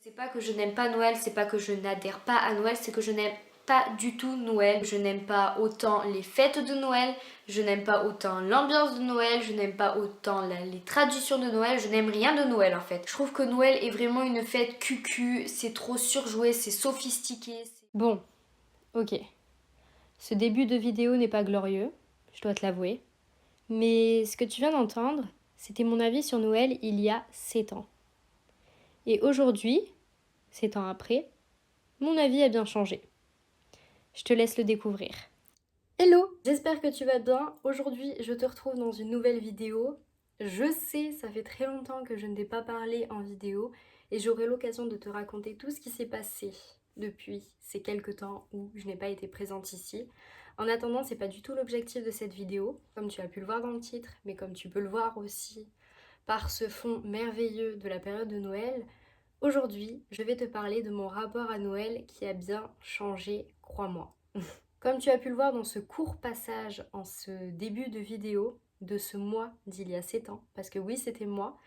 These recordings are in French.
C'est pas que je n'aime pas Noël, c'est pas que je n'adhère pas à Noël, c'est que je n'aime pas du tout Noël. Je n'aime pas autant les fêtes de Noël, je n'aime pas autant l'ambiance de Noël, je n'aime pas autant les traditions de Noël, je n'aime rien de Noël en fait. Je trouve que Noël est vraiment une fête cucu, c'est trop surjoué, c'est sophistiqué. Bon, ok. Ce début de vidéo n'est pas glorieux, je dois te l'avouer. Mais ce que tu viens d'entendre, c'était mon avis sur Noël il y a 7 ans. Et aujourd'hui, 7 ans après, mon avis a bien changé. Je te laisse le découvrir. Hello, j'espère que tu vas bien. Aujourd'hui, je te retrouve dans une nouvelle vidéo. Je sais, ça fait très longtemps que je ne t'ai pas parlé en vidéo et j'aurai l'occasion de te raconter tout ce qui s'est passé depuis ces quelques temps où je n'ai pas été présente ici. En attendant, c'est pas du tout l'objectif de cette vidéo, comme tu as pu le voir dans le titre, mais comme tu peux le voir aussi par ce fond merveilleux de la période de Noël. Aujourd'hui, je vais te parler de mon rapport à Noël qui a bien changé, crois-moi. Comme tu as pu le voir dans ce court passage en ce début de vidéo de ce mois d'il y a 7 ans, parce que oui, c'était moi,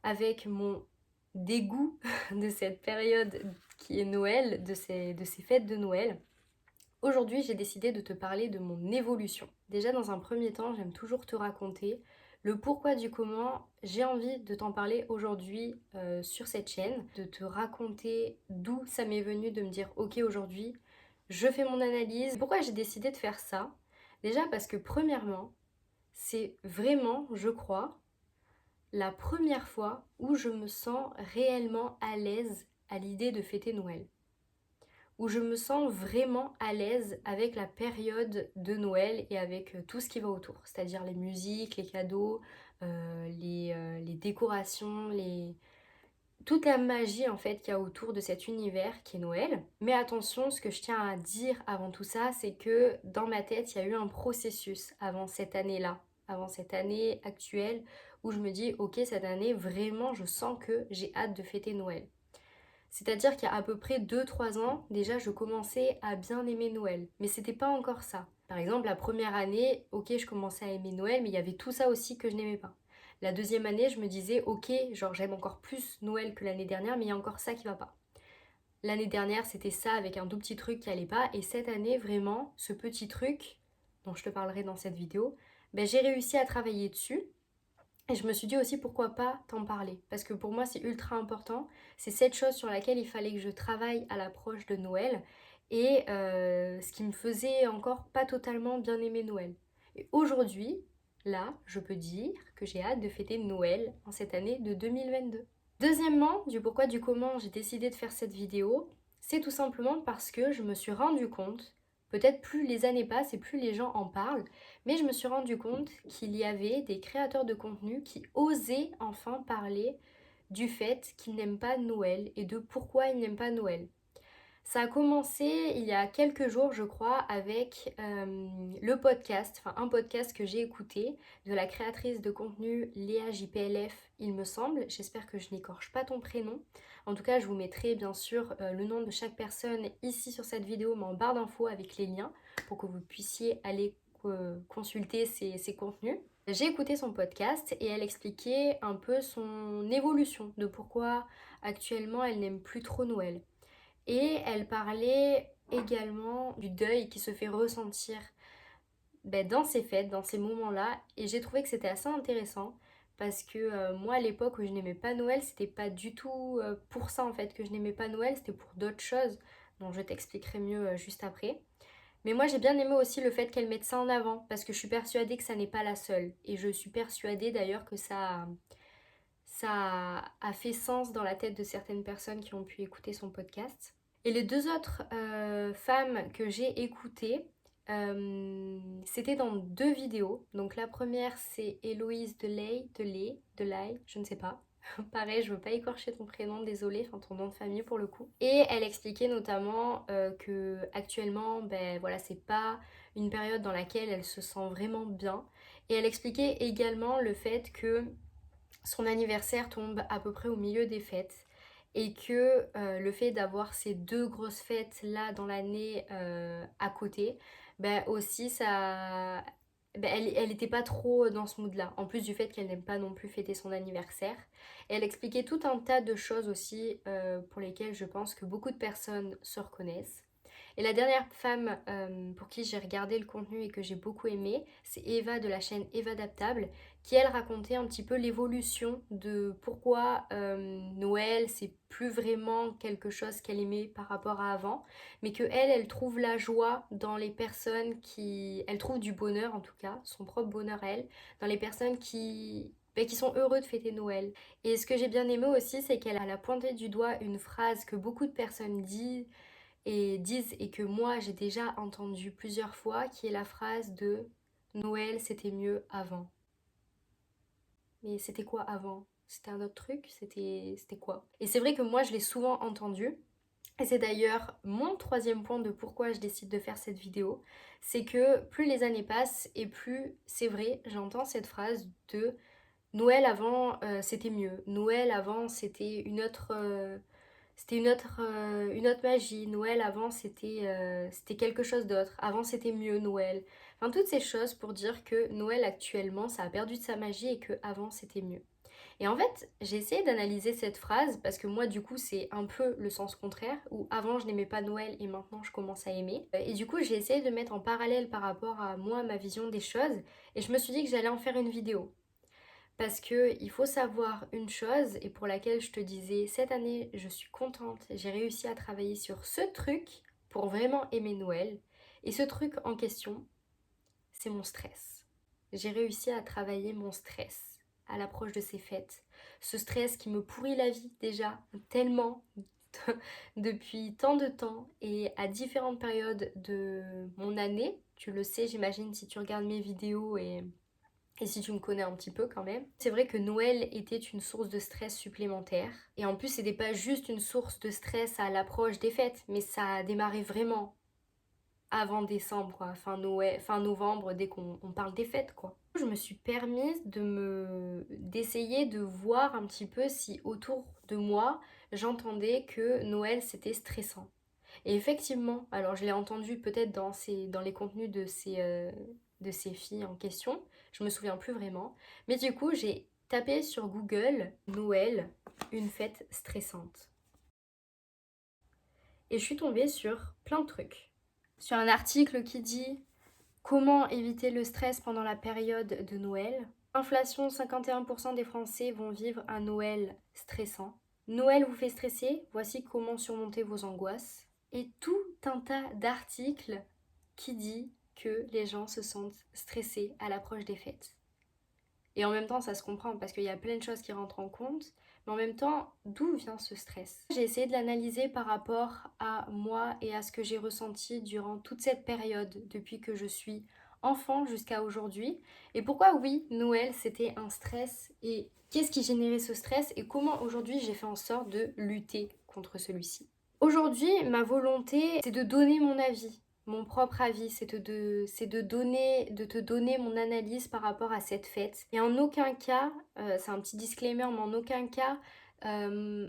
avec mon dégoût de cette période qui est Noël, de ces fêtes de Noël, aujourd'hui j'ai décidé de te parler de mon évolution. Déjà dans un premier temps, j'aime toujours te raconter le pourquoi du comment j'ai envie de t'en parler aujourd'hui sur cette chaîne, de te raconter d'où ça m'est venu de me dire ok aujourd'hui je fais mon analyse. Pourquoi j'ai décidé de faire ça? Déjà parce que premièrement, c'est vraiment, je crois, la première fois où je me sens réellement à l'aise à l'idée de fêter Noël. Où je me sens vraiment à l'aise avec la période de Noël et avec tout ce qui va autour. C'est-à-dire les musiques, les cadeaux, les décorations, toute la magie en fait qu'il y a autour de cet univers qui est Noël. Mais attention, ce que je tiens à dire avant tout ça, c'est que dans ma tête, il y a eu un processus avant cette année-là, avant cette année actuelle, où je me dis, ok, cette année, vraiment, je sens que j'ai hâte de fêter Noël. C'est-à-dire qu'il y a à peu près 2-3 ans, déjà, je commençais à bien aimer Noël. Mais c'était pas encore ça. Par exemple, la première année, ok, je commençais à aimer Noël, mais il y avait tout ça aussi que je n'aimais pas. La deuxième année, je me disais, ok, genre j'aime encore plus Noël que l'année dernière, mais il y a encore ça qui va pas. L'année dernière, c'était ça avec un tout petit truc qui allait pas, et cette année, vraiment, ce petit truc, dont je te parlerai dans cette vidéo, ben, j'ai réussi à travailler dessus. Et je me suis dit aussi pourquoi pas t'en parler. Parce que pour moi, c'est ultra important. C'est cette chose sur laquelle il fallait que je travaille à l'approche de Noël. Et ce qui me faisait encore pas totalement bien aimer Noël. Et aujourd'hui, là, je peux dire que j'ai hâte de fêter Noël en cette année de 2022. Deuxièmement, du pourquoi du comment j'ai décidé de faire cette vidéo, c'est tout simplement parce que je me suis rendu compte, peut-être plus les années passent et plus les gens en parlent, mais je me suis rendu compte qu'il y avait des créateurs de contenu qui osaient enfin parler du fait qu'ils n'aiment pas Noël et de pourquoi ils n'aiment pas Noël. Ça a commencé il y a quelques jours, je crois, avec le podcast, enfin un podcast que j'ai écouté de la créatrice de contenu Léa JPLF, il me semble. J'espère que je n'écorche pas ton prénom. En tout cas, je vous mettrai bien sûr le nom de chaque personne ici sur cette vidéo, mais en barre d'infos avec les liens pour que vous puissiez aller consulter ses contenus. J'ai écouté son podcast et elle expliquait un peu son évolution, de pourquoi actuellement elle n'aime plus trop Noël. Et elle parlait également du deuil qui se fait ressentir dans ces fêtes, dans ces moments-là. Et j'ai trouvé que c'était assez intéressant parce que moi, à l'époque où je n'aimais pas Noël, c'était pas du tout pour ça en fait que je n'aimais pas Noël, c'était pour d'autres choses dont je t'expliquerai mieux juste après. Mais moi, j'ai bien aimé aussi le fait qu'elle mette ça en avant parce que je suis persuadée que ça n'est pas la seule. Et je suis persuadée d'ailleurs que ça a fait sens dans la tête de certaines personnes qui ont pu écouter son podcast. Et les deux autres femmes que j'ai écoutées, c'était dans deux vidéos. Donc la première, c'est Héloïse Delay, je ne sais pas. Pareil, je veux pas écorcher ton prénom, désolée, enfin ton nom de famille pour le coup. Et elle expliquait notamment que actuellement, ben voilà, c'est pas une période dans laquelle elle se sent vraiment bien. Et elle expliquait également le fait que son anniversaire tombe à peu près au milieu des fêtes et que le fait d'avoir ces deux grosses fêtes là dans l'année à côté, ben aussi ça, ben, elle était pas trop dans ce mood-là, en plus du fait qu'elle n'aime pas non plus fêter son anniversaire. Et elle expliquait tout un tas de choses aussi pour lesquelles je pense que beaucoup de personnes se reconnaissent. Et la dernière femme pour qui j'ai regardé le contenu et que j'ai beaucoup aimé, c'est Eva de la chaîne Eva Adaptable, qui elle racontait un petit peu l'évolution de pourquoi Noël c'est plus vraiment quelque chose qu'elle aimait par rapport à avant, mais que elle trouve la joie dans les personnes qui... Elle trouve du bonheur en tout cas, son propre bonheur à elle, dans les personnes qui sont heureux de fêter Noël. Et ce que j'ai bien aimé aussi, c'est qu'elle a pointé du doigt une phrase que beaucoup de personnes disent et que moi j'ai déjà entendu plusieurs fois, qui est la phrase de Noël c'était mieux avant. Mais c'était quoi avant? C'était un autre truc? C'était quoi? Et c'est vrai que moi je l'ai souvent entendu. Et c'est d'ailleurs mon troisième point de pourquoi je décide de faire cette vidéo. C'est que plus les années passent et plus c'est vrai, j'entends cette phrase de Noël avant c'était mieux. Noël avant c'était une autre magie. Noël avant c'était quelque chose d'autre. Avant c'était mieux Noël. Enfin toutes ces choses pour dire que Noël actuellement ça a perdu de sa magie et que avant c'était mieux. Et en fait j'ai essayé d'analyser cette phrase parce que moi du coup c'est un peu le sens contraire où avant je n'aimais pas Noël et maintenant je commence à aimer. Et du coup j'ai essayé de mettre en parallèle par rapport à moi ma vision des choses et je me suis dit que j'allais en faire une vidéo. Parce que il faut savoir une chose et pour laquelle je te disais cette année je suis contente, j'ai réussi à travailler sur ce truc pour vraiment aimer Noël. Et ce truc en question, c'est mon stress. J'ai réussi à travailler mon stress à l'approche de ces fêtes. Ce stress qui me pourrit la vie déjà tellement depuis tant de temps et à différentes périodes de mon année. Tu le sais, j'imagine, si tu regardes mes vidéos et si tu me connais un petit peu quand même, c'est vrai que Noël était une source de stress supplémentaire. Et en plus, c'était pas juste une source de stress à l'approche des fêtes, mais ça a démarré vraiment avant décembre, quoi. Fin novembre, dès qu'on parle des fêtes, quoi. Je me suis permise d'essayer de voir un petit peu si autour de moi, j'entendais que Noël c'était stressant. Et effectivement, alors je l'ai entendu peut-être dans les contenus de ces filles en question, je me souviens plus vraiment, mais du coup j'ai tapé sur Google Noël, une fête stressante. Et je suis tombée sur plein de trucs. Sur un article qui dit comment éviter le stress pendant la période de Noël. Inflation, 51% des Français vont vivre un Noël stressant. Noël vous fait stresser, voici comment surmonter vos angoisses. Et tout un tas d'articles qui dit que les gens se sentent stressés à l'approche des fêtes. Et en même temps, ça se comprend parce qu'il y a plein de choses qui rentrent en compte. Mais en même temps, d'où vient ce stress? J'ai essayé de l'analyser par rapport à moi et à ce que j'ai ressenti durant toute cette période, depuis que je suis enfant jusqu'à aujourd'hui. Et pourquoi oui, Noël, c'était un stress et qu'est-ce qui générait ce stress et comment aujourd'hui j'ai fait en sorte de lutter contre celui-ci. Aujourd'hui, ma volonté, c'est de donner mon avis, mon propre avis, c'est de te donner mon analyse par rapport à cette fête. Et en aucun cas, c'est un petit disclaimer, mais en aucun cas, euh,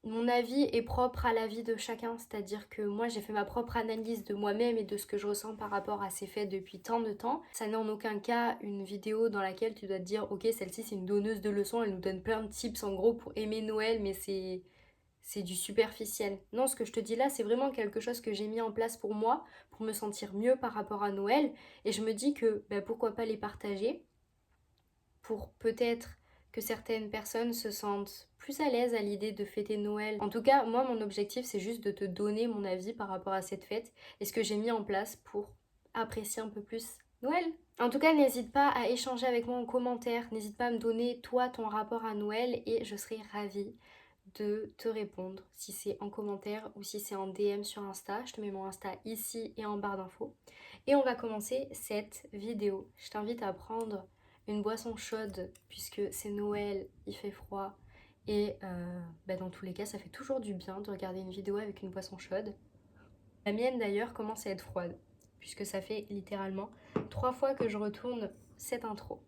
mon avis est propre à l'avis de chacun. C'est-à-dire que moi, j'ai fait ma propre analyse de moi-même et de ce que je ressens par rapport à ces fêtes depuis tant de temps. Ça n'est en aucun cas une vidéo dans laquelle tu dois te dire, ok, celle-ci c'est une donneuse de leçons, elle nous donne plein de tips en gros pour aimer Noël, mais c'est du superficiel. Non, ce que je te dis là, c'est vraiment quelque chose que j'ai mis en place pour moi, pour me sentir mieux par rapport à Noël. Et je me dis que pourquoi pas les partager pour peut-être que certaines personnes se sentent plus à l'aise à l'idée de fêter Noël. En tout cas, moi, mon objectif, c'est juste de te donner mon avis par rapport à cette fête et ce que j'ai mis en place pour apprécier un peu plus Noël. En tout cas, n'hésite pas à échanger avec moi en commentaire, n'hésite pas à me donner toi ton rapport à Noël et je serai ravie de te répondre si c'est en commentaire ou si c'est en DM sur Insta. Je te mets mon Insta ici et en barre d'infos. Et on va commencer cette vidéo. Je t'invite à prendre une boisson chaude puisque c'est Noël, il fait froid. Et dans tous les cas, ça fait toujours du bien de regarder une vidéo avec une boisson chaude. La mienne d'ailleurs commence à être froide puisque ça fait littéralement 3 fois que je retourne cette intro.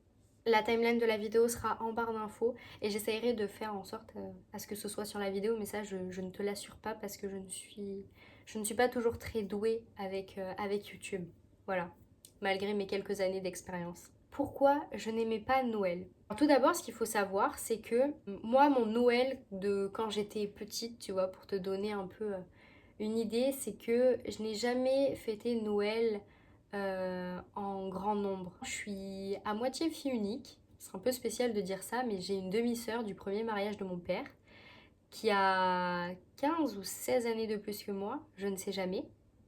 La timeline de la vidéo sera en barre d'infos et j'essayerai de faire en sorte à ce que ce soit sur la vidéo, mais ça je ne te l'assure pas parce que je ne suis pas toujours très douée avec YouTube. Voilà. malgré mes quelques années d'expérience. Pourquoi je n'aimais pas Noël? Alors, tout d'abord, ce qu'il faut savoir, c'est que moi, mon Noël de quand j'étais petite, tu vois, pour te donner un peu une idée, c'est que je n'ai jamais fêté Noël en grand nombre. Je suis à moitié fille unique. C'est un peu spécial de dire ça, mais j'ai une demi-sœur du premier mariage de mon père qui a 15 ou 16 années de plus que moi, je ne sais jamais.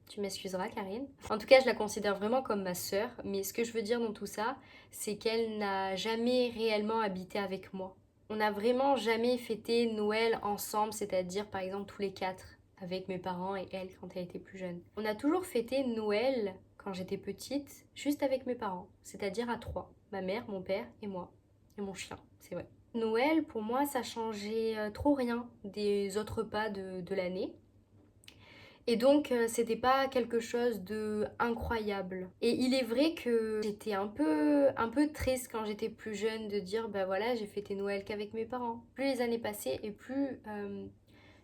Tu m'excuseras, Karine. En tout cas, je la considère vraiment comme ma sœur, mais ce que je veux dire dans tout ça, c'est qu'elle n'a jamais réellement habité avec moi. On n'a vraiment jamais fêté Noël ensemble, c'est-à-dire par exemple tous les quatre, avec mes parents et elle quand elle était plus jeune. On a toujours fêté Noël quand j'étais petite, juste avec mes parents, c'est-à-dire à trois, ma mère, mon père et moi, et mon chien, c'est vrai. Noël, pour moi, ça changeait trop rien des autres repas de l'année. Et donc, c'était pas quelque chose de incroyable. Et il est vrai que j'étais un peu triste quand j'étais plus jeune de dire, bah voilà, j'ai fêté Noël qu'avec mes parents. Plus les années passaient et plus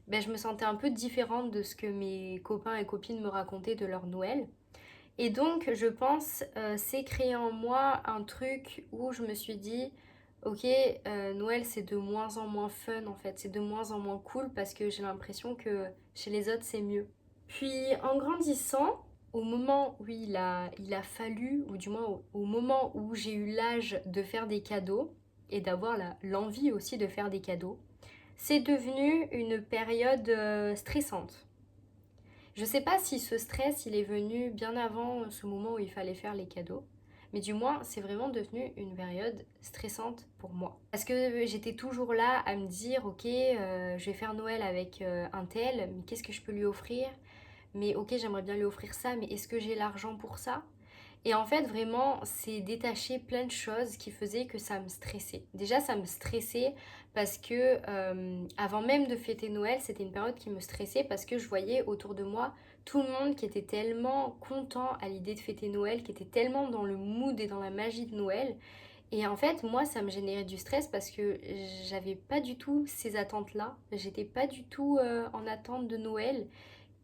ben, je me sentais un peu différente de ce que mes copains et copines me racontaient de leur Noël. Et donc, je pense, c'est créé en moi un truc où je me suis dit, ok, Noël c'est de moins en moins fun en fait, c'est de moins en moins cool parce que j'ai l'impression que chez les autres c'est mieux. Puis en grandissant, au moment où il a fallu, ou du moins au moment où j'ai eu l'âge de faire des cadeaux et d'avoir l'envie aussi de faire des cadeaux, c'est devenu une période stressante. Je sais pas si ce stress il est venu bien avant ce moment où il fallait faire les cadeaux, mais du moins c'est vraiment devenu une période stressante pour moi. Parce que j'étais toujours là à me dire ok, je vais faire Noël avec un tel, mais qu'est-ce que je peux lui offrir? Mais ok, j'aimerais bien lui offrir ça, mais est-ce que j'ai l'argent pour ça? Et en fait, vraiment, c'est détaché plein de choses qui faisaient que ça me stressait. Déjà, ça me stressait parce que avant même de fêter Noël, c'était une période qui me stressait parce que je voyais autour de moi tout le monde qui était tellement content à l'idée de fêter Noël, qui était tellement dans le mood et dans la magie de Noël. Et en fait, moi, ça me générait du stress parce que j'avais pas du tout ces attentes-là. J'étais pas du tout en attente de Noël.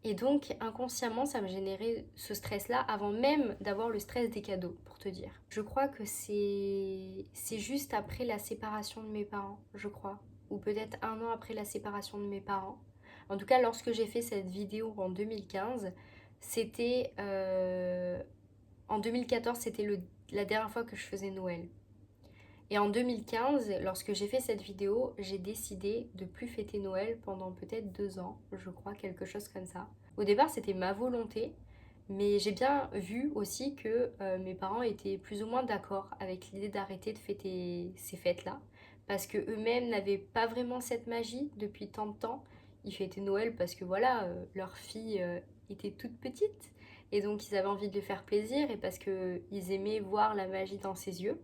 Et donc, inconsciemment, ça me générait ce stress-là avant même d'avoir le stress des cadeaux, pour te dire. Je crois que c'est juste après la séparation de mes parents, je crois. Ou peut-être un an après la séparation de mes parents. En tout cas, lorsque j'ai fait cette vidéo en 2015, c'était... en 2014, c'était la dernière fois que je faisais Noël. Et en 2015, lorsque j'ai fait cette vidéo, j'ai décidé de plus fêter Noël pendant peut-être 2 ans, je crois, quelque chose comme ça. Au départ, c'était ma volonté, mais j'ai bien vu aussi que mes parents étaient plus ou moins d'accord avec l'idée d'arrêter de fêter ces fêtes-là, parce que eux-mêmes n'avaient pas vraiment cette magie depuis tant de temps. Ils fêtaient Noël parce que voilà, leur fille était toute petite, et donc ils avaient envie de lui faire plaisir, et parce qu'ils aimaient voir la magie dans ses yeux.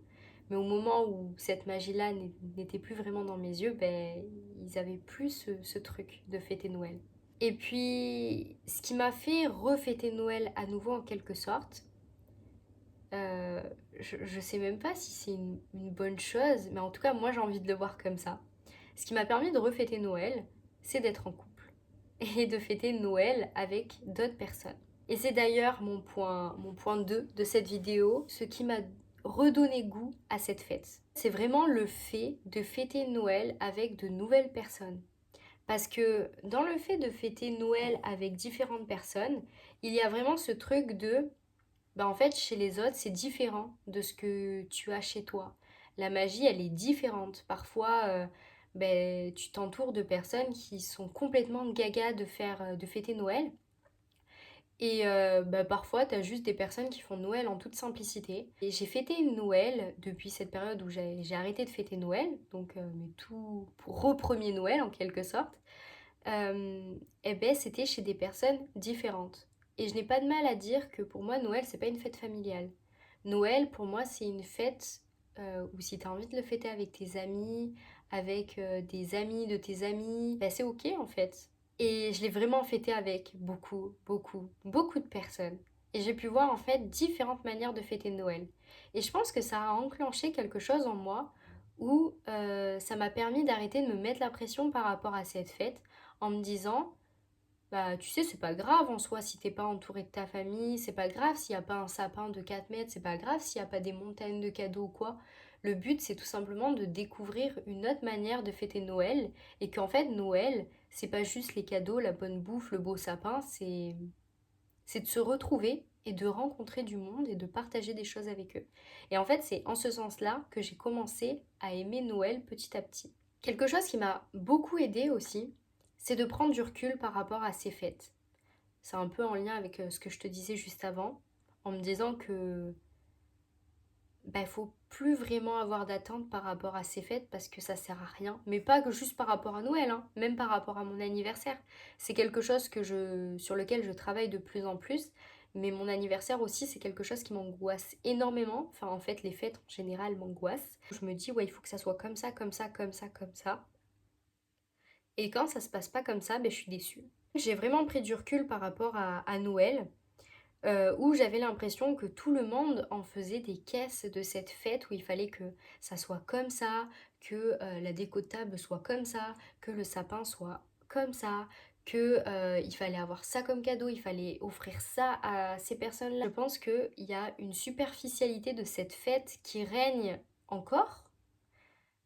Mais au moment où cette magie-là n'était plus vraiment dans mes yeux, ben, ils avaient plus ce truc de fêter Noël. Et puis, ce qui m'a fait refêter Noël à nouveau en quelque sorte, je sais même pas si c'est une bonne chose, mais en tout cas, moi j'ai envie de le voir comme ça. Ce qui m'a permis de refêter Noël, c'est d'être en couple et de fêter Noël avec d'autres personnes. Et c'est d'ailleurs mon point 2 de cette vidéo, ce qui m'a redonné goût à cette fête. C'est vraiment le fait de fêter Noël avec de nouvelles personnes. Parce que dans le fait de fêter Noël avec différentes personnes, il y a vraiment ce truc de, bah en fait, chez les autres, c'est différent de ce que tu as chez toi. La magie, elle est différente. Parfois, ben, tu t'entoures de personnes qui sont complètement gaga de fêter Noël. Et bah, parfois, t'as juste des personnes qui font Noël en toute simplicité. Et j'ai fêté Noël depuis cette période où j'ai arrêté de fêter Noël, donc mes tout premiers Noël en quelque sorte. Et ben c'était chez des personnes différentes. Et je n'ai pas de mal à dire que pour moi, Noël, c'est pas une fête familiale. Noël, pour moi, c'est une fête où si tu as envie de le fêter avec tes amis, avec des amis de tes amis, ben c'est ok en fait. Et je l'ai vraiment fêté avec beaucoup de personnes. Et j'ai pu voir en fait différentes manières de fêter Noël. Et je pense que ça a enclenché quelque chose en moi où ça m'a permis d'arrêter de me mettre la pression par rapport à cette fête en me disant bah tu sais, c'est pas grave en soi si t'es pas entouré de ta famille, c'est pas grave s'il y a pas un sapin de 4 mètres, c'est pas grave s'il y a pas des montagnes de cadeaux ou quoi. Le but, c'est tout simplement de découvrir une autre manière de fêter Noël et qu'en fait, Noël, c'est pas juste les cadeaux, la bonne bouffe, le beau sapin, c'est de se retrouver et de rencontrer du monde et de partager des choses avec eux. Et en fait, c'est en ce sens-là que j'ai commencé à aimer Noël petit à petit. Quelque chose qui m'a beaucoup aidé aussi, c'est de prendre du recul par rapport à ces fêtes. C'est un peu en lien avec ce que je te disais juste avant, en me disant que bah, faut plus vraiment avoir d'attente par rapport à ces fêtes parce que ça sert à rien. Mais pas que juste par rapport à Noël, hein, même par rapport à mon anniversaire. C'est quelque chose sur lequel je travaille de plus en plus. Mais mon anniversaire aussi, c'est quelque chose qui m'angoisse énormément. Enfin, en fait, les fêtes en général m'angoissent. Je me dis, ouais, il faut que ça soit comme ça, comme ça, comme ça, comme ça. Et quand ça se passe pas comme ça, ben, je suis déçue. J'ai vraiment pris du recul par rapport à Noël où j'avais l'impression que tout le monde en faisait des caisses de cette fête où il fallait que ça soit comme ça, que la déco de table soit comme ça, que le sapin soit comme ça, que il fallait avoir ça comme cadeau, il fallait offrir ça à ces personnes-là. Je pense qu'il y a une superficialité de cette fête qui règne encore.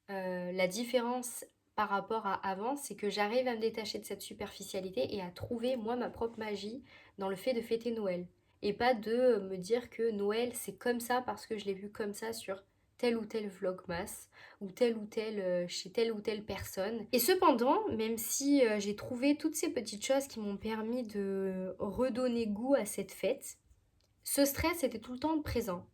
La différence par rapport à avant, c'est que j'arrive à me détacher de cette superficialité et à trouver moi ma propre magie dans le fait de fêter Noël. Et pas de me dire que Noël c'est comme ça parce que je l'ai vu comme ça sur tel ou tel vlogmas ou tel chez telle ou telle personne. Et cependant, même si j'ai trouvé toutes ces petites choses qui m'ont permis de redonner goût à cette fête, ce stress était tout le temps présent.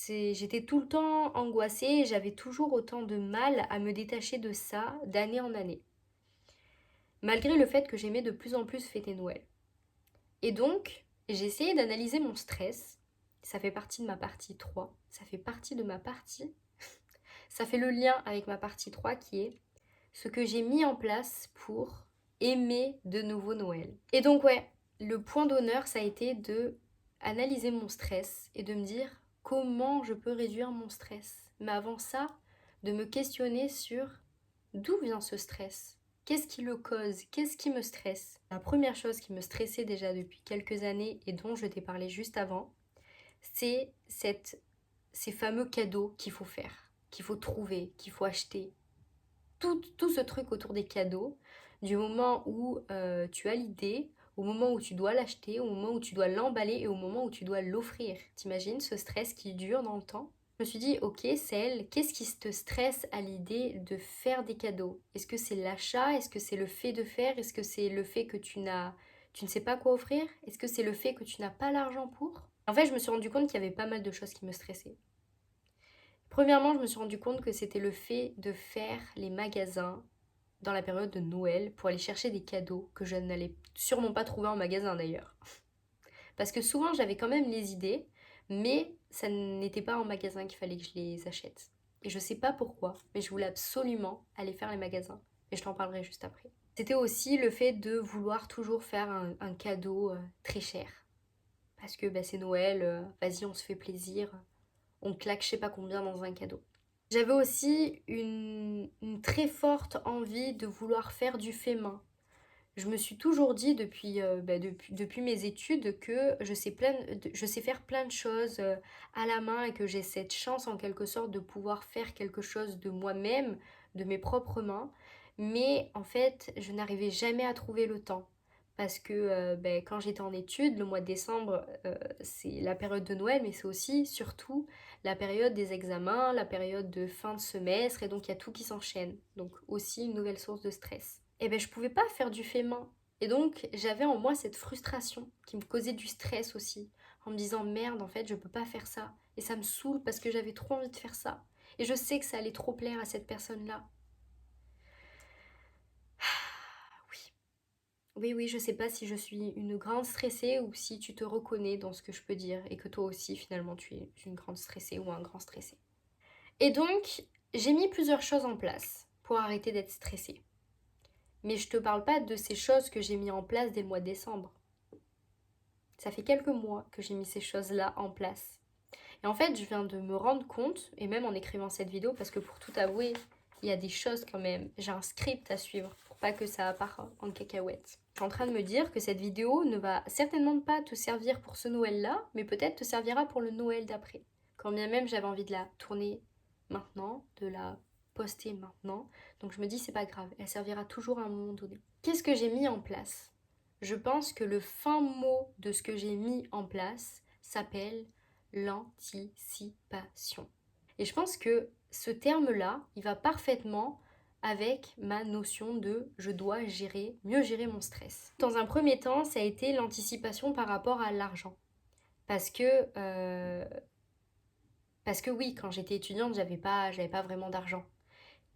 J'étais tout le temps angoissée et j'avais toujours autant de mal à me détacher de ça d'année en année. Malgré le fait que j'aimais de plus en plus fêter Noël. Et donc, j'ai essayé d'analyser mon stress. Ça fait partie de ma partie 3. Ça fait partie de ma partie. Ça fait le lien avec ma partie 3 qui est ce que j'ai mis en place pour aimer de nouveau Noël. Et donc ouais, le point d'honneur, ça a été de analyser mon stress et de me dire comment je peux réduire mon stress. Mais avant ça, de me questionner sur d'où vient ce stress. Qu'est-ce qui le cause? Qu'est-ce qui me stresse? La première chose qui me stressait déjà depuis quelques années et dont je t'ai parlé juste avant, c'est ces fameux cadeaux qu'il faut faire, qu'il faut trouver, qu'il faut acheter, tout ce truc autour des cadeaux, du moment où tu as l'idée, au moment où tu dois l'acheter, au moment où tu dois l'emballer et au moment où tu dois l'offrir. T'imagines ce stress qui dure dans le temps? Je me suis dit, ok, Celle, qu'est-ce qui te stresse à l'idée de faire des cadeaux? Est-ce que c'est l'achat? Est-ce que c'est le fait de faire? Est-ce que c'est le fait que tu ne sais pas quoi offrir? Est-ce que c'est le fait que tu n'as pas l'argent pour? En fait, je me suis rendu compte qu'il y avait pas mal de choses qui me stressaient. Premièrement, je me suis rendu compte que c'était le fait de faire les magasins dans la période de Noël pour aller chercher des cadeaux que je n'allais sûrement pas trouver en magasin d'ailleurs. Parce que souvent j'avais quand même les idées, mais ça n'était pas en magasin qu'il fallait que je les achète. Et je sais pas pourquoi, mais je voulais absolument aller faire les magasins. Et je t'en parlerai juste après. C'était aussi le fait de vouloir toujours faire un cadeau très cher. Parce que bah, c'est Noël, vas-y on se fait plaisir, on claque je sais pas combien dans un cadeau. J'avais aussi une très forte envie de vouloir faire du fait main. Je me suis toujours dit depuis mes études que je sais faire plein de choses à la main et que j'ai cette chance en quelque sorte de pouvoir faire quelque chose de moi-même, de mes propres mains. Mais en fait, je n'arrivais jamais à trouver le temps. Parce que quand j'étais en études, le mois de décembre, c'est la période de Noël, mais c'est aussi, surtout, la période des examens, la période de fin de semestre, et donc il y a tout qui s'enchaîne. Donc aussi une nouvelle source de stress. Et ben je pouvais pas faire du fait main. Et donc j'avais en moi cette frustration qui me causait du stress aussi, en me disant merde en fait je peux pas faire ça. Et ça me saoule parce que j'avais trop envie de faire ça. Et je sais que ça allait trop plaire à cette personne-là. Oui. Oui, je sais pas si je suis une grande stressée ou si tu te reconnais dans ce que je peux dire et que toi aussi finalement tu es une grande stressée ou un grand stressé. Et donc j'ai mis plusieurs choses en place pour arrêter d'être stressée. Mais je te parle pas de ces choses que j'ai mis en place dès le mois de décembre. Ça fait quelques mois que j'ai mis ces choses-là en place. Et en fait, je viens de me rendre compte, et même en écrivant cette vidéo, parce que pour tout avouer, il y a des choses quand même, j'ai un script à suivre pour pas que ça parte en cacahuète. suis en train de me dire que cette vidéo ne va certainement pas te servir pour ce Noël-là, mais peut-être te servira pour le Noël d'après. Quand bien même j'avais envie de la tourner maintenant, de la poster maintenant, donc je me dis c'est pas grave, elle servira toujours à un moment donné. Qu'est-ce que j'ai mis en place? Je pense que le fin mot de ce que j'ai mis en place s'appelle l'anticipation. Et je pense que ce terme-là, il va parfaitement avec ma notion de je dois mieux gérer mon stress. Dans un premier temps, ça a été l'anticipation par rapport à l'argent. Parce que, euh, parce que oui, quand j'étais étudiante, j'avais pas vraiment d'argent.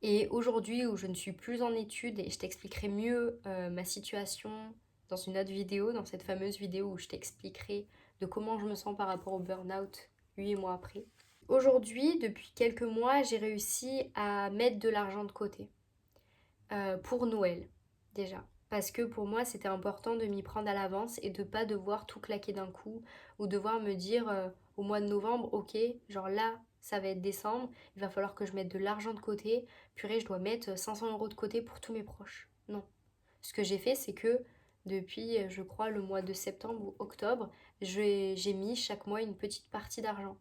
Et aujourd'hui, où je ne suis plus en études, et je t'expliquerai mieux ma situation dans une autre vidéo, dans cette fameuse vidéo où je t'expliquerai de comment je me sens par rapport au burn-out 8 mois après. Aujourd'hui, depuis quelques mois, j'ai réussi à mettre de l'argent de côté pour Noël, déjà. Parce que pour moi, c'était important de m'y prendre à l'avance et de pas devoir tout claquer d'un coup ou devoir me dire au mois de novembre, ok, genre là, ça va être décembre, il va falloir que je mette de l'argent de côté. Purée, je dois mettre 500 € de côté pour tous mes proches. Non. Ce que j'ai fait, c'est que depuis, je crois, le mois de septembre ou octobre, j'ai mis chaque mois une petite partie d'argent.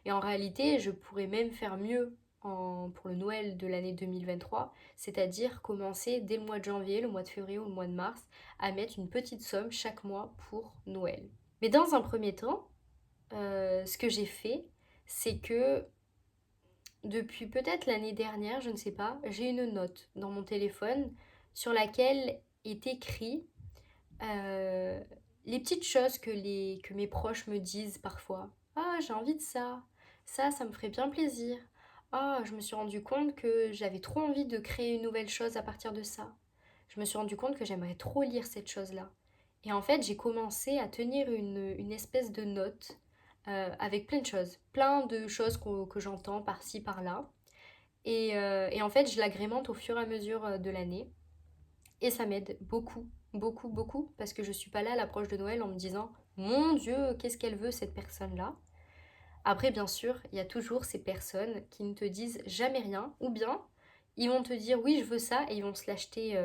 Et en réalité, je pourrais même faire mieux pour le Noël de l'année 2023, c'est-à-dire commencer dès le mois de janvier, le mois de février ou le mois de mars, à mettre une petite somme chaque mois pour Noël. Mais dans un premier temps, ce que j'ai fait, c'est que depuis peut-être l'année dernière, je ne sais pas, j'ai une note dans mon téléphone sur laquelle est écrit euh, les petites choses que mes proches me disent parfois. Ah, j'ai envie de ça. Ça me ferait bien plaisir. Ah, je me suis rendu compte que j'avais trop envie de créer une nouvelle chose à partir de ça. Je me suis rendu compte que j'aimerais trop lire cette chose-là. Et en fait, j'ai commencé à tenir une espèce de note avec plein de choses que j'entends par-ci, par-là. Et en fait, je l'agrémente au fur et à mesure de l'année. Et ça m'aide beaucoup, beaucoup, beaucoup, parce que je suis pas là à l'approche de Noël en me disant mon Dieu, qu'est-ce qu'elle veut cette personne-là. Après, bien sûr, il y a toujours ces personnes qui ne te disent jamais rien, ou bien ils vont te dire oui, je veux ça, et ils vont se l'acheter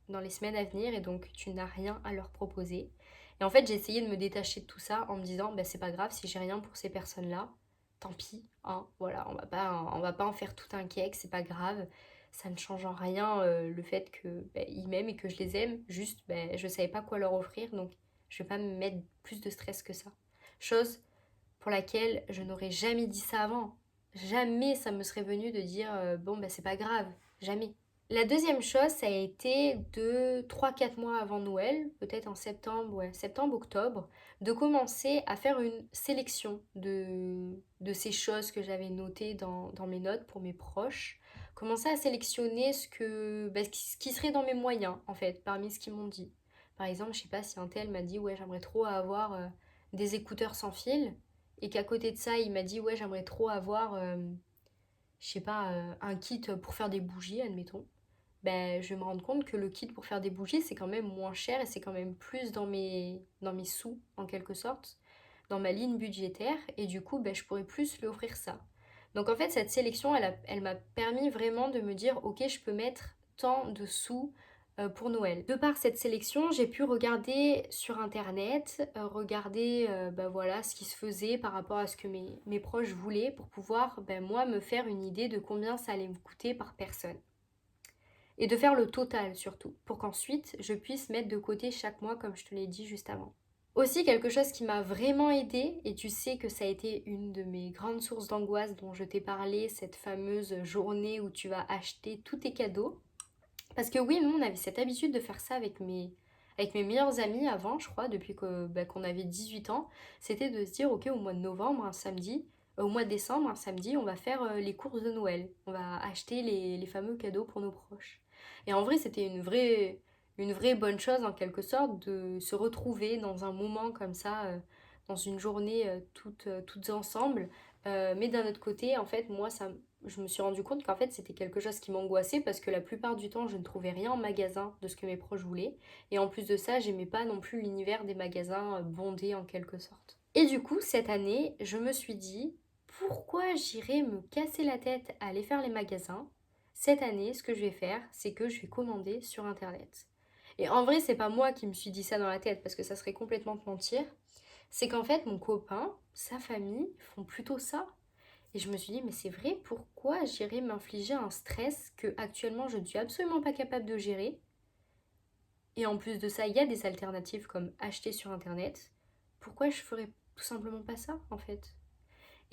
dans les semaines à venir, et donc tu n'as rien à leur proposer. Et en fait, j'ai essayé de me détacher de tout ça en me disant bah, c'est pas grave si j'ai rien pour ces personnes-là, tant pis, hein, voilà, on va pas en faire tout un cake, c'est pas grave. Ça ne change en rien le fait que bah, ils m'aiment et que je les aime, juste bah, je savais pas quoi leur offrir, donc je vais pas me mettre plus de stress que ça. Chose pour laquelle je n'aurais jamais dit ça avant. Jamais ça me serait venu de dire bon bah c'est pas grave, jamais. La deuxième chose, ça a été de 3 4 mois avant Noël, peut-être en septembre, ouais, septembre-octobre, de commencer à faire une sélection de ces choses que j'avais notées dans mes notes pour mes proches. Commencer à sélectionner ce qui serait dans mes moyens, en fait, parmi ce qu'ils m'ont dit. Par exemple, je sais pas si un tel m'a dit ouais j'aimerais trop avoir des écouteurs sans fil, et qu'à côté de ça il m'a dit ouais j'aimerais trop avoir je sais pas un kit pour faire des bougies admettons. Ben je vais me rendre compte que le kit pour faire des bougies c'est quand même moins cher et c'est quand même plus dans mes sous en quelque sorte, dans ma ligne budgétaire, et du coup ben je pourrais plus lui offrir ça. Donc en fait cette sélection elle m'a permis vraiment de me dire ok je peux mettre tant de sous pour Noël. De par cette sélection, j'ai pu regarder sur internet, regarder bah voilà, ce qui se faisait par rapport à ce que mes proches voulaient pour pouvoir ben, moi me faire une idée de combien ça allait me coûter par personne. Et de faire le total surtout, pour qu'ensuite je puisse mettre de côté chaque mois comme je te l'ai dit juste avant. Aussi quelque chose qui m'a vraiment aidée, et tu sais que ça a été une de mes grandes sources d'angoisse dont je t'ai parlé, cette fameuse journée où tu vas acheter tous tes cadeaux. Parce que oui, nous, on avait cette habitude de faire ça avec mes meilleurs amis avant, je crois, depuis qu'on avait 18 ans. C'était de se dire, ok, au mois de novembre, un samedi, au mois de décembre, un samedi, on va faire les courses de Noël. On va acheter les fameux cadeaux pour nos proches. Et en vrai, c'était une vraie bonne chose, en quelque sorte, de se retrouver dans un moment comme ça, dans une journée toutes ensemble. Mais d'un autre côté, en fait, je me suis rendu compte qu'en fait c'était quelque chose qui m'angoissait parce que la plupart du temps je ne trouvais rien en magasin de ce que mes proches voulaient, et en plus de ça j'aimais pas non plus l'univers des magasins bondés en quelque sorte. Et du coup cette année je me suis dit pourquoi j'irais me casser la tête à aller faire les magasins. Cette année ce que je vais faire c'est que je vais commander sur internet. Et en vrai, c'est pas moi qui me suis dit ça dans la tête, parce que ça serait complètement te mentir. C'est qu'en fait, mon copain, sa famille font plutôt ça. Et je me suis dit, mais c'est vrai, pourquoi j'irais m'infliger un stress que actuellement je ne suis absolument pas capable de gérer? Et en plus de ça, il y a des alternatives comme acheter sur internet. Pourquoi je ferais tout simplement pas ça en fait?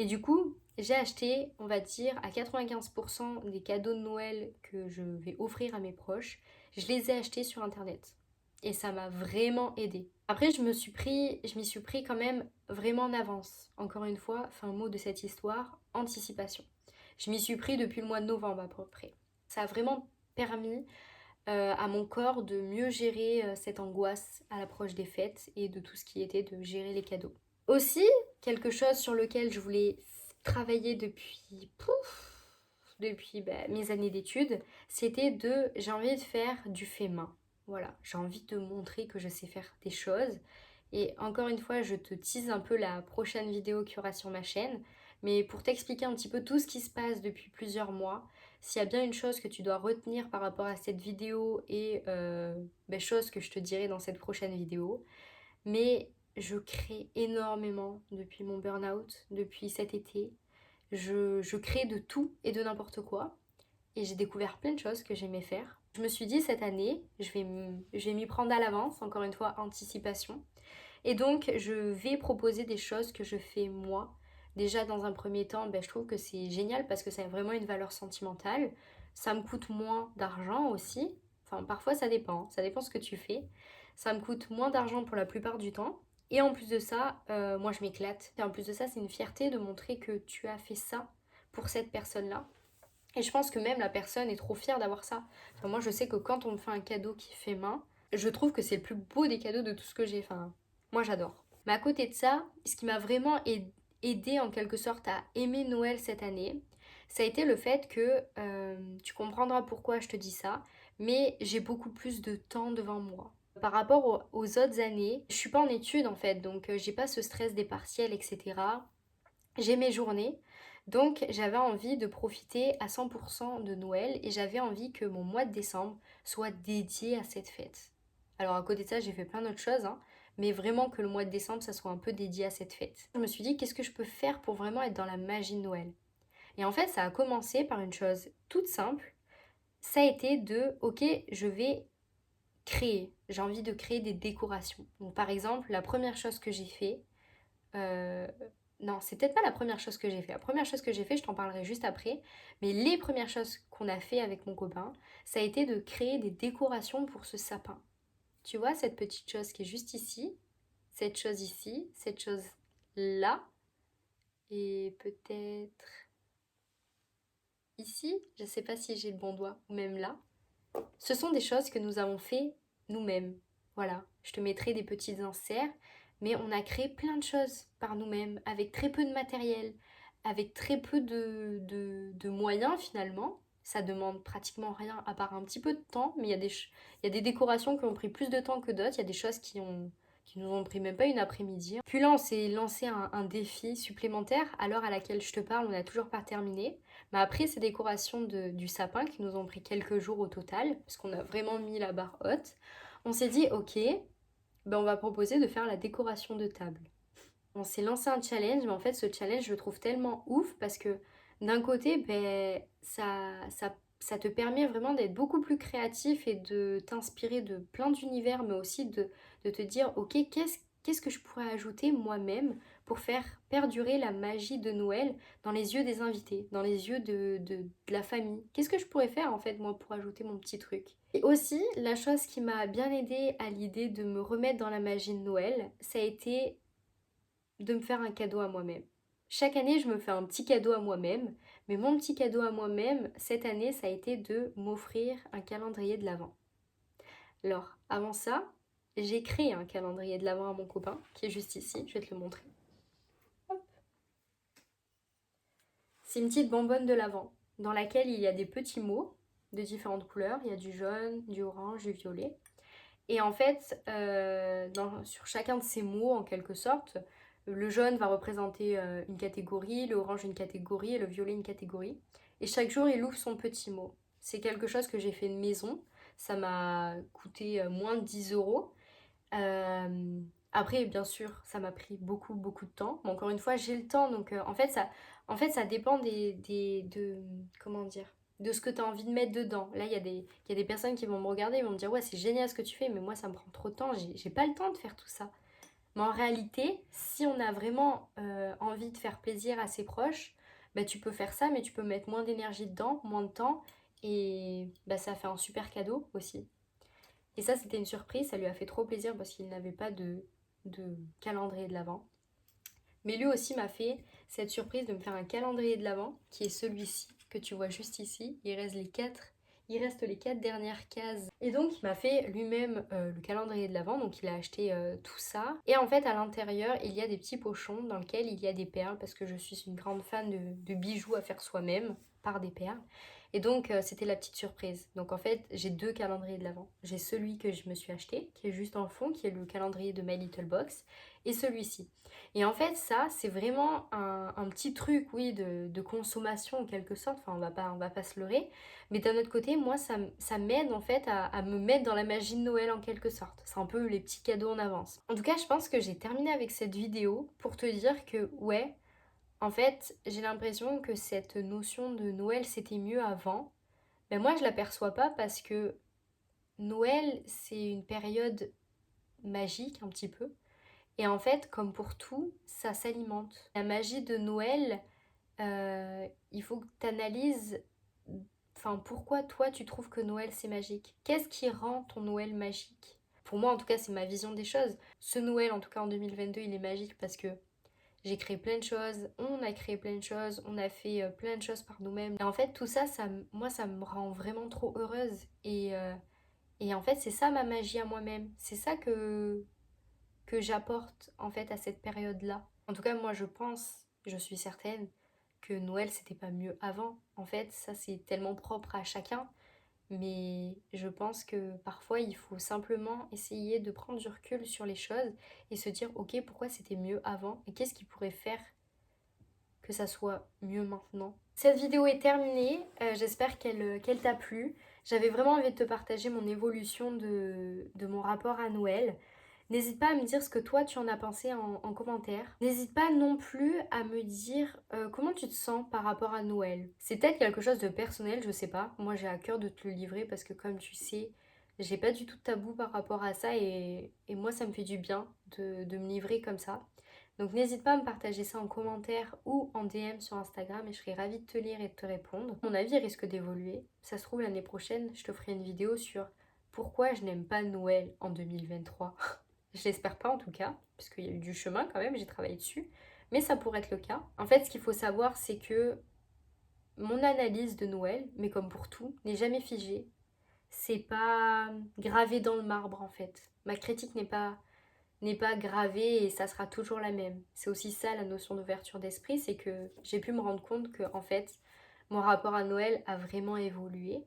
Et du coup, j'ai acheté, on va dire, à 95% des cadeaux de Noël que je vais offrir à mes proches, je les ai achetés sur internet. Et ça m'a vraiment aidé. Après, je m'y suis pris quand même vraiment en avance. Encore une fois, fin mot de cette histoire, anticipation. Je m'y suis pris depuis le mois de novembre à peu près. Ça a vraiment permis à mon corps de mieux gérer cette angoisse à l'approche des fêtes et de tout ce qui était de gérer les cadeaux. Aussi, quelque chose sur lequel je voulais travailler depuis mes années d'études, c'était j'ai envie de faire du fait main. Voilà, j'ai envie de montrer que je sais faire des choses. Et encore une fois, je te tease un peu la prochaine vidéo qu'il y aura sur ma chaîne. Mais pour t'expliquer un petit peu tout ce qui se passe depuis plusieurs mois, s'il y a bien une chose que tu dois retenir par rapport à cette vidéo et chose que je te dirai dans cette prochaine vidéo, mais je crée énormément depuis mon burn-out, depuis cet été. Je crée de tout et de n'importe quoi. Et j'ai découvert plein de choses que j'aimais faire. Je me suis dit cette année, je vais m'y prendre à l'avance, encore une fois, anticipation. Et donc, je vais proposer des choses que je fais moi. Déjà, dans un premier temps, je trouve que c'est génial parce que ça a vraiment une valeur sentimentale. Ça me coûte moins d'argent aussi. Enfin, parfois, ça dépend ce que tu fais. Ça me coûte moins d'argent pour la plupart du temps. Et en plus de ça, moi, je m'éclate. Et en plus de ça, c'est une fierté de montrer que tu as fait ça pour cette personne-là. Et je pense que même la personne est trop fière d'avoir ça. Enfin, moi, je sais que quand on me fait un cadeau qui fait main, je trouve que c'est le plus beau des cadeaux de tout ce que j'ai. Enfin, moi, j'adore. Mais à côté de ça, ce qui m'a vraiment aidé en quelque sorte à aimer Noël cette année, ça a été le fait que, tu comprendras pourquoi je te dis ça, mais j'ai beaucoup plus de temps devant moi. Par rapport aux autres années, je suis pas en études en fait, donc j'ai pas ce stress des partiels, etc. J'ai mes journées, donc j'avais envie de profiter à 100% de Noël et j'avais envie que mon mois de décembre soit dédié à cette fête. Alors à côté de ça, j'ai fait plein d'autres choses, hein, mais vraiment que le mois de décembre, ça soit un peu dédié à cette fête. Je me suis dit, qu'est-ce que je peux faire pour vraiment être dans la magie de Noël? Et en fait, ça a commencé par une chose toute simple. Ça a été ok, je vais créer. J'ai envie de créer des décorations. Donc par exemple, la première chose que j'ai fait, euh, non, c'est peut-être pas la première chose que j'ai fait. La première chose que j'ai fait, je t'en parlerai juste après. Mais les premières choses qu'on a fait avec mon copain, ça a été de créer des décorations pour ce sapin. Tu vois, cette petite chose qui est juste ici, cette chose ici, cette chose là, et peut-être ici, je sais pas si j'ai le bon doigt, ou même là. Ce sont des choses que nous avons fait nous-mêmes. Voilà, je te mettrai des petits inserts, mais on a créé plein de choses par nous-mêmes, avec très peu de matériel, avec très peu de moyens finalement. Ça demande pratiquement rien à part un petit peu de temps, mais il y a des décorations qui ont pris plus de temps que d'autres, il y a des choses qui nous ont pris même pas une après-midi. Puis là, on s'est lancé un défi supplémentaire. À l'heure à laquelle je te parle, on n'a toujours pas terminé. Mais après ces décorations du sapin qui nous ont pris quelques jours au total, parce qu'on a vraiment mis la barre haute, on s'est dit ok, on va proposer de faire la décoration de table. On s'est lancé un challenge, mais en fait ce challenge je le trouve tellement ouf parce que d'un côté, ça te permet vraiment d'être beaucoup plus créatif et de t'inspirer de plein d'univers, mais aussi de te dire ok, qu'est-ce que je pourrais ajouter moi-même pour faire perdurer la magie de Noël dans les yeux des invités, dans les yeux de la famille. Qu'est-ce que je pourrais faire en fait moi pour ajouter mon petit truc? Et aussi, la chose qui m'a bien aidée à l'idée de me remettre dans la magie de Noël, ça a été de me faire un cadeau à moi-même. Chaque année, je me fais un petit cadeau à moi-même, mais mon petit cadeau à moi-même, cette année, ça a été de m'offrir un calendrier de l'Avent. Alors, avant ça, j'ai créé un calendrier de l'Avent à mon copain, qui est juste ici, je vais te le montrer. Hop. C'est une petite bonbonne de l'Avent, dans laquelle il y a des petits mots de différentes couleurs. Il y a du jaune, du orange, du violet. Et en fait, sur chacun de ces mots, en quelque sorte, le jaune va représenter une catégorie, le orange une catégorie et le violet une catégorie. Et chaque jour, il ouvre son petit mot. C'est quelque chose que j'ai fait de maison. ça m'a coûté moins de 10 euros. Après, bien sûr, ça m'a pris beaucoup de temps. Mais encore une fois, j'ai le temps. Donc, en fait, ça dépend comment dire, de ce que tu as envie de mettre dedans. Là, il y a des personnes qui vont me regarder et vont me dire, ouais, c'est génial ce que tu fais, mais moi, ça me prend trop de temps. J'ai pas le temps de faire tout ça. Mais en réalité, si on a vraiment envie de faire plaisir à ses proches, bah, tu peux faire ça, mais tu peux mettre moins d'énergie dedans, moins de temps. Et bah, ça fait un super cadeau aussi. Et ça, c'était une surprise, ça lui a fait trop plaisir parce qu'il n'avait pas de calendrier de l'Avent. Mais lui aussi m'a fait cette surprise de me faire un calendrier de l'Avent, qui est celui-ci, que tu vois juste ici. Il reste les 4 dernières cases. Et donc, il m'a fait lui-même le calendrier de l'Avent, donc il a acheté tout ça. Et en fait, à l'intérieur, il y a des petits pochons dans lesquels il y a des perles, parce que je suis une grande fan de bijoux à faire soi-même, par des perles. Et donc, c'était la petite surprise. Donc, en fait, j'ai 2 calendriers de l'Avent. J'ai celui que je me suis acheté, qui est juste en fond, qui est le calendrier de My Little Box, et celui-ci. Et en fait, ça, c'est vraiment un petit truc, oui, de consommation en quelque sorte. Enfin, on va pas se leurrer. Mais d'un autre côté, moi, ça m'aide en fait à me mettre dans la magie de Noël en quelque sorte. C'est un peu les petits cadeaux en avance. En tout cas, je pense que j'ai terminé avec cette vidéo pour te dire que, ouais, en fait, j'ai l'impression que cette notion de Noël, c'était mieux avant. Mais moi, je l'aperçois pas parce que Noël, c'est une période magique un petit peu. Et en fait, comme pour tout, ça s'alimente. La magie de Noël, il faut que tu analyses, enfin, pourquoi toi tu trouves que Noël c'est magique? Qu'est-ce qui rend ton Noël magique? Pour moi, en tout cas, c'est ma vision des choses. Ce Noël, en tout cas en 2022, il est magique parce que j'ai créé plein de choses, on a créé plein de choses, on a fait plein de choses par nous-mêmes. Et en fait, tout ça, moi, ça me rend vraiment trop heureuse. Et en fait, c'est ça ma magie à moi-même. C'est ça que j'apporte en fait à cette période-là. En tout cas, moi je suis certaine que Noël c'était pas mieux avant. En fait, ça c'est tellement propre à chacun, mais je pense que parfois il faut simplement essayer de prendre du recul sur les choses et se dire ok, pourquoi c'était mieux avant et qu'est-ce qui pourrait faire que ça soit mieux maintenant. Cette vidéo est terminée, j'espère qu'elle t'a plu. J'avais vraiment envie de te partager mon évolution de mon rapport à Noël. N'hésite pas à me dire ce que toi tu en as pensé en commentaire. N'hésite pas non plus à me dire comment tu te sens par rapport à Noël. C'est peut-être quelque chose de personnel, je sais pas. Moi j'ai à cœur de te le livrer parce que comme tu sais, j'ai pas du tout de tabou par rapport à ça et moi ça me fait du bien de me livrer comme ça. Donc n'hésite pas à me partager ça en commentaire ou en DM sur Instagram et je serai ravie de te lire et de te répondre. Mon avis risque d'évoluer. Ça se trouve l'année prochaine, je te ferai une vidéo sur pourquoi je n'aime pas Noël en 2023. Je l'espère pas en tout cas, parce qu'il y a eu du chemin quand même, j'ai travaillé dessus. Mais ça pourrait être le cas. En fait, ce qu'il faut savoir, c'est que mon analyse de Noël, mais comme pour tout, n'est jamais figée. C'est pas gravé dans le marbre en fait. Ma critique n'est pas gravée et ça sera toujours la même. C'est aussi ça la notion d'ouverture d'esprit, c'est que j'ai pu me rendre compte que en fait, mon rapport à Noël a vraiment évolué.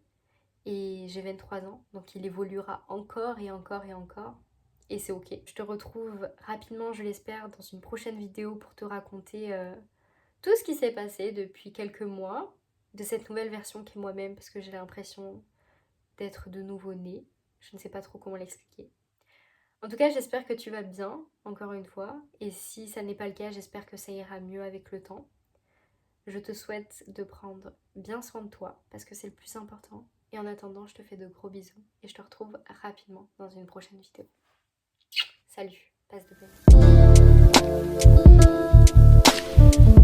Et j'ai 23 ans, donc il évoluera encore et encore et encore. Et c'est ok. Je te retrouve rapidement, je l'espère, dans une prochaine vidéo pour te raconter tout ce qui s'est passé depuis quelques mois de cette nouvelle version qui est moi-même parce que j'ai l'impression d'être de nouveau née. Je ne sais pas trop comment l'expliquer. En tout cas, j'espère que tu vas bien, encore une fois. Et si ça n'est pas le cas, j'espère que ça ira mieux avec le temps. Je te souhaite de prendre bien soin de toi parce que c'est le plus important. Et en attendant, je te fais de gros bisous et je te retrouve rapidement dans une prochaine vidéo. Salut, passe de belle.